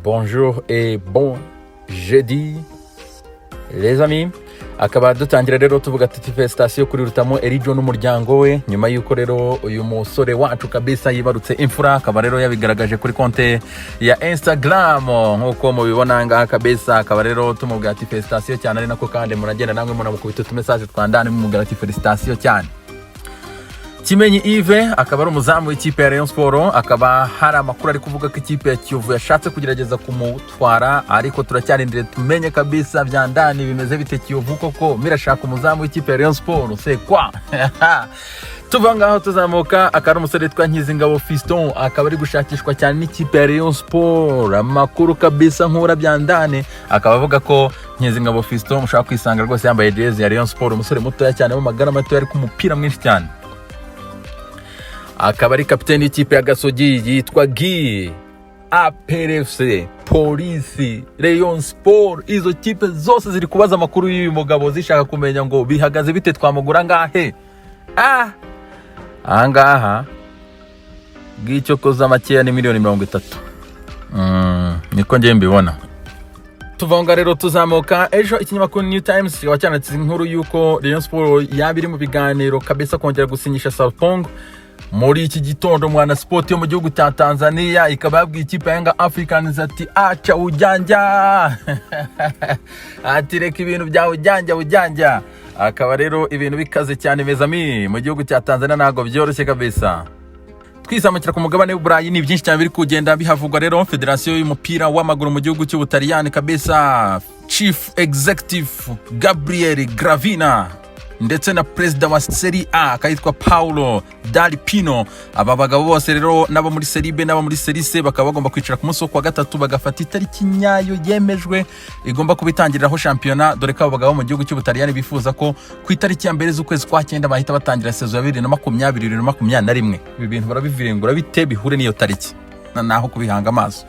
Bonjour et bon jeudi les amis. Akaba dutangira rero tuvuga ati festation kuri Rutamu Elijo n'umuryango we nyuma yuko rero uyu musore wacu kabisa yibarutse imfura. Akaba rero yabigaragaje kuri konte ya Instagram nkuko mubibona ngaha kabisa. Akaba rero tumubwira ati festation cyane, ari nako kandi muragenda namwe munamukubita utumessage twandane mumubwira ati festation cyane. Kimenyi Yves akaba ari umuzamu w'ikipe ya Rayon Sport. Akaba hari amakuru ari kuvuga ko ikipe ya Kiyovu yashatse kugerageza kumutwara, ariko turacyarindire tumenye kabisa byandani bimeze bite Kiyovu koko mirashaka umuzamu w'ikipe ya Rayon Sport c'est quoi. Tuva ngaho tuzamuka akari umusore twa Nkizingabo Fiston akaba ari gushakishwa cyane n'ikipe ya Rayon Sport. Amakuru kabisa nkura byandane akaba avuga ko Nkizingabo Fiston mushaka kwisanga rwose yambaye jezi ya Rayon Sport, umusore muto cyane mu magara mato ari ku mupira mwinshi cyane. Akaba ari kapiteni y'ikipe ya Gasogi yitwa Guy, APRFC, Polisi, Rayon Sport. Izo kipe zose ziri kubaza amakuru y'uyu mugabo zishaka kumenya ngo bihagaze bite twamugura ngahe. Angaha gicyo koza makeya ni miliyoni 30. Niko ngiye mbibona. Tuvanga rero tuzamuka ejo ikinyamakuru New Times wacyanatse inkuru yuko Rayon Sport yabiri mu biganiro kabisa kongera gusinyisha Salpong. Muri iki gitondo mwana sport yo mu gihugu cya Tanzania ikaba yabwiye ikipe ya Africans ati acha ujanja. Ati reka ibintu bya ujanja. Akaba rero ibintu bikaze cyane mezami mu gihugu cya Tanzania nago byoroshye kabisa. Twisamukira ku mugabane w'Uburayi ni byinshi cyane biri kugenda bihavugwa rero. Federation y'umupira w'amaguru mu gihugu cy'Ubutaliyani kabisa, Chief Executive Gabriel Gravina ndetse na president wa Serie A kayitwa Paulo Dali Pino. Aba bagabo bose rero nabo muri Serie B nabo muri Serie C bakaba bagomba kwicara ku munsi wa gatatu bagafata itariki nyayo yemejwe igomba kubitangiriraho shampiyona, dore ko abo bagabo mu gihugu cy'Ubutaliyani bifuza ko ku itariki ya mbere z'ukwezi kwa 9 bahita batangira saison ya 2020-2021. Ibi bintu barabivirengura bite bihure niyo tariki naho kubihanga amaso.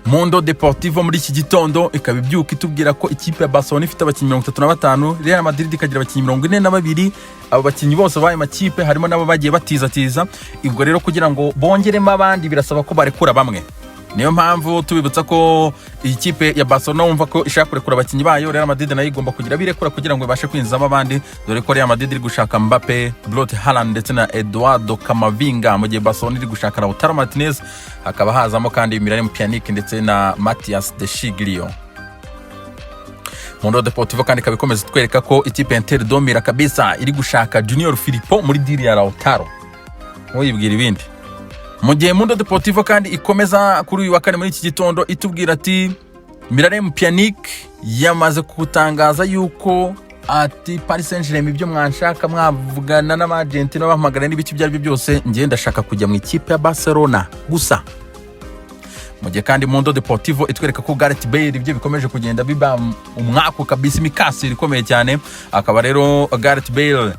MUNDO DEPORTIVO muri iki gitondo ikaba ibyuka itubwira ko ikipe ya Barcelona ifite abakinnyi 35, Real Madrid ikagira abakinnyi 42. Abo bakinnyi bose baye makipe harimo nabo bagiye batiza. Ibwo rero kugira ngo bongeremo abandi birasaba ko barekura bamwe. Niyo mpamvu tubibutsa ko ikipe ya Barcelona wumva ko ishaka kurekura abakinnyi bayo, Real Madrid nayo igomba kugira birekura kugira ngo ibashe kwinzamo abandi, dore ko Real Madrid iri gushaka Mbappe, Brot Haaland ndetse na Eduardo Camavinga, mu gihe Barcelona iri gushaka Lautaro Martinez, hakaba hazamo kandi Miralem Pjanic ndetse na Matias de Sciglio. MUNDO DEPORTIVO kandi kabikomeza twereka ko ikipe ya Inter Domira kabisa iri gushaka Junior Firpo muri deal ya Lautaro. Uyibwira ibindi. Mu gihe MUNDO DEPORTIVO kandi ikomeza kuri uyu wa kane muri iki gitondo itubwira ati Miralem Pjanic yamaze kutangaza yuko ati Paris Saint-Germain ibyo mwanshaka mwavugana n'abagenti n'abahamagara n'ibiki byari byose ngiye ndashaka kujya mu ikipe ya Barcelona gusa. Mu gihe kandi MUNDO DEPORTIVO itwereka ko Gareth Bale ibyo bikomeje kugenda biba umwako kabisa imikasi ikomeye cyane. Akaba rero Gareth Bale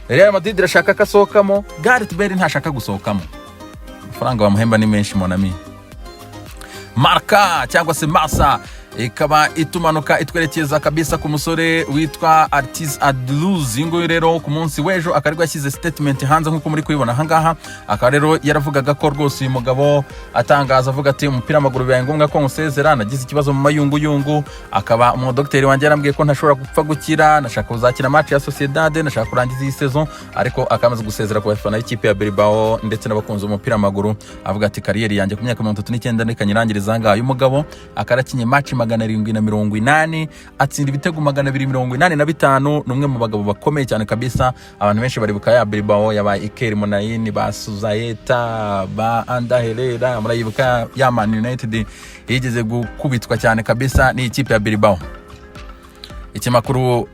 Real Madrid irashaka kasohokamo, Gareth Bale ntashaka gusohokamo. Faranga wa muhemba ni menshi monami. MARCA cyangwa se MARCA ikaba itumanuka itwerekeza kabisa ku musore witwa Artis Adluz. Ingo rero ku munsi w'ejo akarigwa yashyize statement hanze nkuko muri kuyibona hangaha. Akaba rero yaravugaga ko rwose uyu mugabo atangaza avuga ati umupira amaguru bibaye ngombwa ko musezera, nagize ikibazo mu mayunguyungu. Akaba mu docteur wanjye yarambwiye ko ntashobora gupfa gukira, nashaka kuzakina match ya Sociedad, nashaka kurangiza iyi saison, ariko akamaze gusezera ku bafana y'ikipe ya Bilbao ndetse n'abakunzi umupira amaguru. Avuga ati kariyeri yanjye ku myaka 39 nikanyirangiriza ngaho. Uyu mugabo akarakinye match 780, atsinda ibitego 285. Numwe mu bagabo bakomeye cyane kabisa. Abantu benshi baribuka ya Bilbao yabaye Iker Muniain, ba Suzaeta, ba Ander Herrera, murayibuka ya Man United yigeze gukubitwa cyane kabisa ni ikipe ya Bilbao. Ikimakuru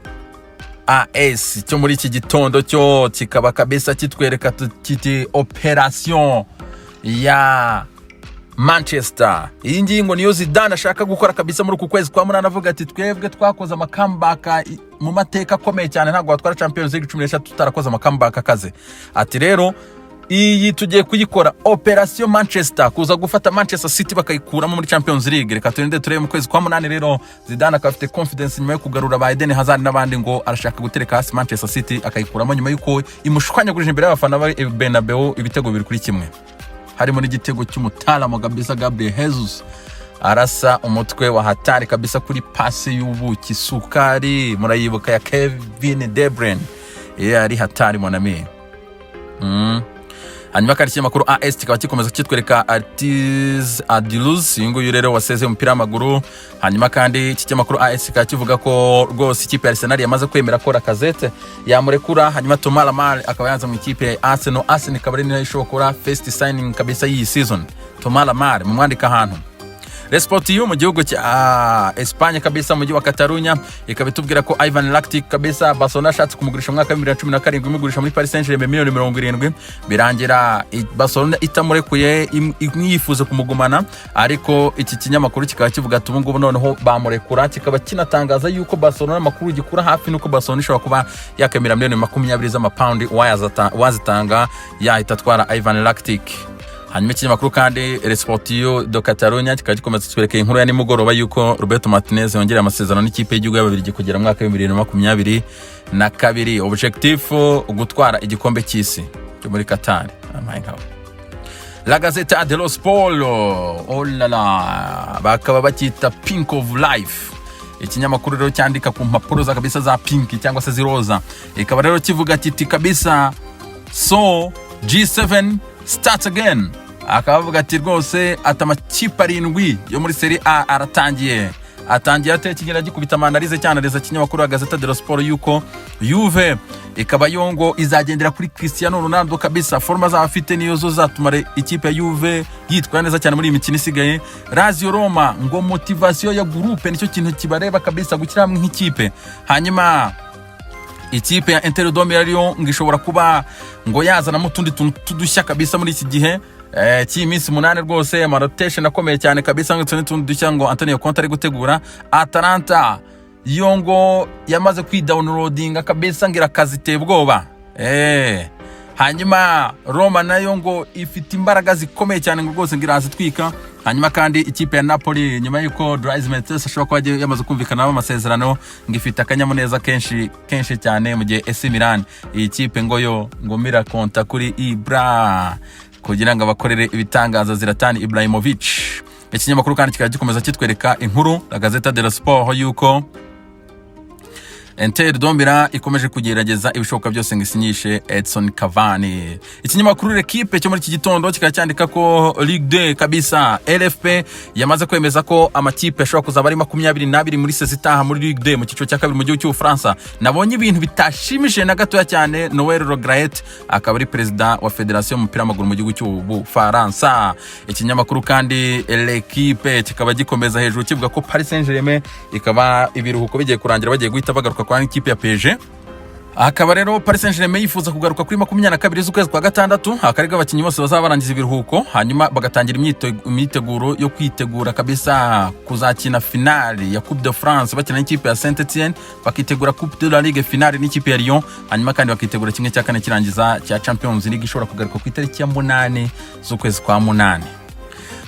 AS cyo muri iki gitondo cyo kikaba kabisa kitwereka kiti operation ya Manchester. Iyi ngingo niyo Zidane ashaka gukora kabisa muri uku kwezi kwa munana. Avuga ati twebwe twakoze amakambaka mu mateka akomeye cyane, ntabwo watwara Champions League 13 tutarakoze amakambaka akaze. Ati rero iyi tugiye kuyikora operation Manchester, kuza gufata Manchester City bakayikuramo muri Champions League. Reka turinde turebe mu kwezi kwa munana rero Zidane akafite confidence nyuma yo kugarura ba Eden Hazard n'abandi ngo arashaka gutereka hasi Manchester City akayikuramo nyuma yuko imushwanyagurije imbere y'abafana ba Bernabeu ibitego 2-1. Harimo n'igitego cy'umutala mu kabisa Gabriel Jesus. arasa umutwe wa hatari kabisa kuri pasi y'ubuki sukari murayibuka ya Kevin De Bruyne ari hatari monami. Hanyuma kandi ikinyamakuru AS kikaba gikomeza kitwereka Artiz Adiluz nguyu rero waseze umupira w'amaguru. Hanyuma kandi iki kinyamakuru AS kikaba kivuga ko rwose ikipe ya Arsenal yamaze kwemera ko Lacazette yamurekura. Hanyuma Thomas Lamar akaba yanze mu ikipe ya Arsenal. Arsenal ikaba ari niyo ishobora first signing kabisa iyi season. Thomas Lamar mu mwandika ahantu Deportivo mu gihugu cya Espagne kabisa mu gihugu wa Catalunya ikaba itubwira ko Ivan Rakitic kabisa Barcelona ashatse kumugurisha mu mwaka wa 2017 imugurisha muri Paris Saint-Germain miliyoni 70 birangira Barcelona itamurekuye yifuza kumugumana, ariko iki kinyamakuru kikaba kivuga ati ubungubu noneho bamurekura, kikaba kinatangaza yuko Barcelona amakuru gikura hafi nuko Barcelona ishobora kuba yakemera miliyoni 20 z'amapaundi wazitanga yahita atwara Ivan Rakitic. Hanyuma ikinyamakuru kandi Deportivo de Catalunya kikaba gikomeza kitwereka inkuru ya nimugoroba yuko Roberto Martinez yongera amasezerano n'ikipe y'igihugu y'Ababiligi kugera mu mwaka wa 2022. Objectif gutwara igikombe cy'isi cyo muri Qatar. La Gazzetta dello Sport, oh la la, bakaba bakita Pink of Life. Ikinyamakuru rero cyandika ku mpapuro za kabisa za pink cyangwa se ziroza, ikaba rero kivuga kiti kabisa so G7 starts again. Akavuga ati rwose atamakipe 7 yo muri Serie A atangiye ate kigera gikubita manarize cyane reza kinyamakuru Gazzetta dello Sport yuko Juve ikaba yongo izagendera kuri Cristiano Ronaldo kabisa, forma za afite niyo zo zatumare ikipe ya Juve yitwa neza cyane muri imikino isigaye. Lazio Roma ngo motivation ya groupe nicyo kintu kibareba kabisa gukira hamwe nk'ikipe. Hanyuma ikipe ya Inter de Milan ngishobora kuba ngo yazana mu tundi tudushya kabisa muri iki gihe cy'iminsi 8 rwose rotation akomeye cyane kabisa ngo tundi dushya ngo Antonio Conte ari gutegura. Atalanta yongo yamaze kwidownloadinga kabisa ngira kazite bwoba hanyuma Roma nayo ngo ifite imbaraga zikomeye cyane ngo rwose ngira azitwika. Hanyuma kandi ikipe ya Napoli nyuma yuko Dries Mertens ashobora kuba yamaze kumvikana n'amasezerano ngifite akanyamuneza kenshi cyane mu gihe AC Milan iyi kipe ngo mira konta kuri Ibra kugira ngo abakorere ibitangaza Zlatan Ibrahimovic. Ikinyamakuru kandi kikaba gikomeza kitwereka inkuru la Gazzetta dello Sport yuko Inter de Milan ikomeje kugerageza ibishoboka byose ngo isinyishe Edson Cavani. Ikinyamakuru L'Equipe cyo muri iki gitondo kikaba cyandika ko Ligue 2 kabisa LFP yamaze kwemeza ko amakipe ashobora kuzaba ari 22 muri sezitaha muri Ligue 2 mu cyiciro cya kabiri mu gihugu cy'u France. Nabonye ibintu bitashimishije na gato cyane. Noel Rograet akaba ari president wa Federation y'umupira w'amaguru mu gihugu cy'u Faransa. Ikinyamakuru kandi L'Equipe kikaba gikomeza hejuru kivuga ko Paris Saint-Germain ikaba ibiruhuko bigiye kurangira bagiye guhita bagaruka kwa ikipe ya PSG. Akaba rero Paris Saint-Germain yifuza kugaruka kuri 22 z'ukwezi kwa gatandatu akariga abakinyi bose bazaba barangiza ibiruhuko, hanyuma bagatangira imyiteguro yo kwitegura kabisa kuzakina finale ya Coupe de France bakina n'ikipe ya Saint-Etienne, bakitegura Coupe de la Ligue finale n'ikipe ya Lyon, hanyuma kandi bakitegura kimwe cya kane kirangiza cya Champions League ishobora kugaruka ku itariki ya 8 z'ukwezi kwa 8.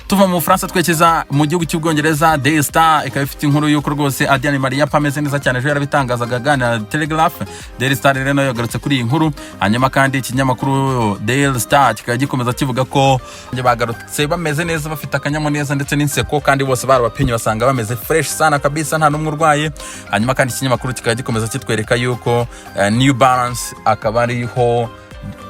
Tuva mu France twekeza mu gihugu cy'Ubwongereza. Daily Star ikaba ifite inkuru y'uko rwose Adrian Maria pameze neza cyane ejo yarabitangazaga gana Telegraph. Daily Star rero yagarutse kuri iyi nkuru. Hanyuma kandi ikinyamakuru Daily Star kikaba gikomeza kivuga ko bagarutse bameze neza bafite akanyamuneza ndetse n'inseko kandi bose barabapenye basanga bameze fresh sana kabisa nta numwe urwaye. Hanyuma kandi ikinyamakuru kikaba gikomeza kitwereka yuko New Balance akaba ariho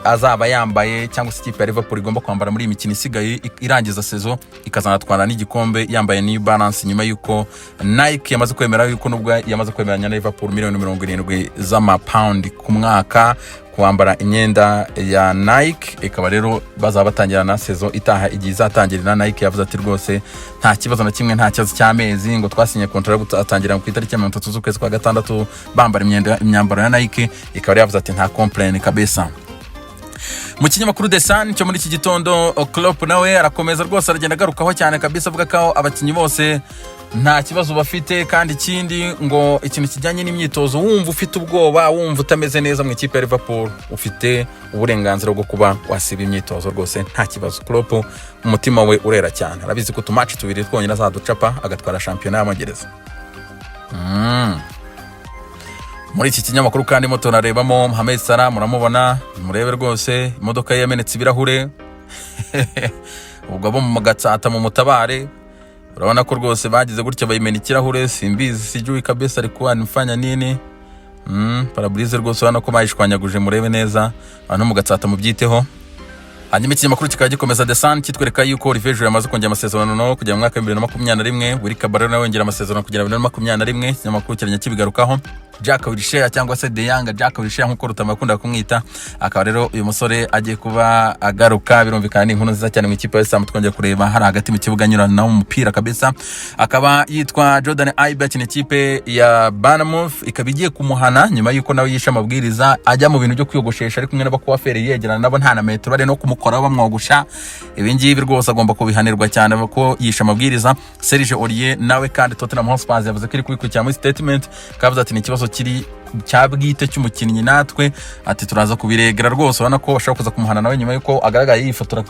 azaba yambaye cyangwa se ikipe ya Liverpool igomba kwambara muri imikino isigaye irangiza sezo ikazanatwara n'igikombe yambaye New Balance nyuma yuko Nike yamaze kwemera yuko nubwo yamaze kwemeranya na Liverpool miliyoni 70 z'amapaundi ku mwaka kwambara imyenda ya Nike. Ikaba rero bazaba batangira na sezo itaha igiye izatangirira. Nike yavuze ati rwose nta kibazo na kimwe, nta kibazo cy'amezi ngo twasinye contract gutangira ku itariki ya 30 z'ukwezi kwa gatandatu bambara imyambaro ya Nike. Ikaba yavuze ati nta complain kabisa. Mu kinyamakuru The Sun cyo muri iki gitondo Klopp nawe arakomeza rwose aragenda agarukaho cyane kabisa avuga ko abakinyi bose nta kibazo bafite, kandi ikindi ngo ikintu kijyanye n'imyitozo wumva ufite ubwoba wumva utameze neza mu ikipe ya Liverpool ufite uburenganzira bwo kuba wasiba imyitozo rwose nta kibazo. Klopp umutima we urera cyane, arabizi ko tumatch tubiri twonyine azaducapa agatwara shampiyona y'Amagereza. Muri iki kinyamakuru kandi moto narebamo Mohamed Salah muramubona murebe rwose imodoka ye yamenetse ibirahure ubwo abo mu gatsata mu mutabare urabona ko rwose bagize gutya bayimena ikirahure simbizi sijui kabisa alikuwa anifanya nini. Parabrise rwose urabona ko bayishwanyaguje murebe neza abantu mugatsata mu byiteho. Hanyuma ikinyamakuru kikaba gikomeza The Sun kitwereka yuko Revue yamaze kongera amasezerano no kujya mu mwaka wa 2021, buri kabaro nawe yongera amasezerano kugera 2021. Ikinyamakuru kiranya kibigarukaho. Jack Wilshere cyangwa se The Young Jack Wilshere nkuko Rutamu akunda kumwita, akaba rero uyu musore agiye kuba agaruka. Birumvikana ni inkuru nziza cyane mu ikipe ya Sam twongeye kureba hari hagati mu kibuga nyurana na umupira kabisa. Akaba yitwa Jordan Ibe akina ikipe ya Bournemouth, ikaba igiye kumuhana nyuma yuko nawe yisha amabwiriza ajya mu bintu byo kwiyogoshesha ari kumwe n'abakuwaferi yegerana nabo nta na metero bari no kumukora bamwogosha. Ibi ngibi rwose agomba kubihanirwa cyane ko yisha amabwiriza. Serge Aurier nawe kandi Tottenham Hotspur yavuze ko iri kubikurikira muri statement, kavuze ati ni ikibazo kiri cyabwite cy'umukinnyi natwe ati turaza kubiregera rwose. Ubona ko bashaka kuza kumuhana nawe nyuma yuko agaragaye yifotora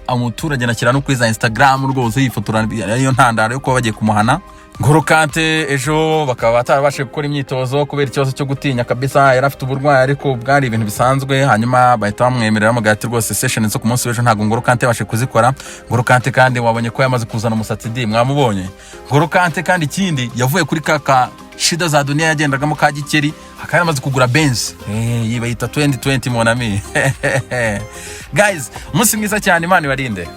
umuturage nakira no kuri za Instagram rwose yifotora ariyo ntandaro yuko bagiye kumuhana. Ngoro Kante ejo bakaba batarabashe gukora imyitozo kubera ikibazo cyo gutinya kabisa, yari afite uburwayi ariko bwari ibintu bisanzwe. Hanyuma bahita bamwemerera amagati rwose session zo ku munsi w'ejo ntago Ngoro Kante yabashe kuzikora. Ngoro Kante kandi wabonye ko yamaze kuzana umusatsi di mwamubonye. Ngoro Kante kandi ikindi yavuye kuri kaka shida za dunia yagendagamo ka gikeri akaba yamaze kugura Benz yibayita 2020 mon ami. Guys, umunsi mwiza cyane, Imana ibarinde.